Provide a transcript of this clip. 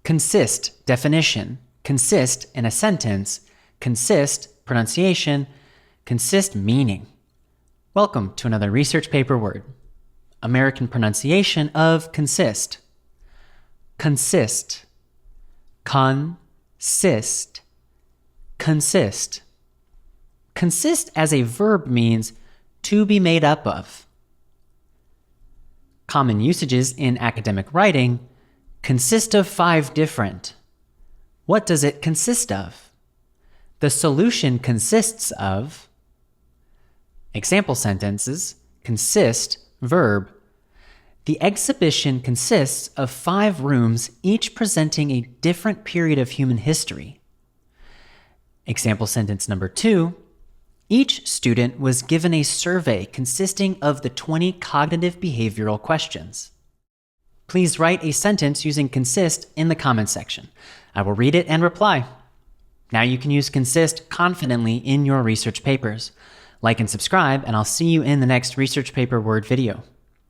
Consist, definition. Consist in a sentence. Consist, pronunciation. Consist, meaning. Welcome to another research paper word. American pronunciation of consist. Consist. Consist. Consist. Consist as a verb means to be made up of. Common usages in academic writing consist of 5 different. What does it consist of? The solution consists of. Example sentences consist, verb. The exhibition consists of 5 rooms, each presenting a different period of human history. Example sentence number 2. Each student was given a survey consisting of the 20 cognitive behavioral questions. Please write a sentence using consist in the comments section. I will read it and reply. Now you can use consist confidently in your research papers. Like and subscribe, and I'll see you in the next research paper word video.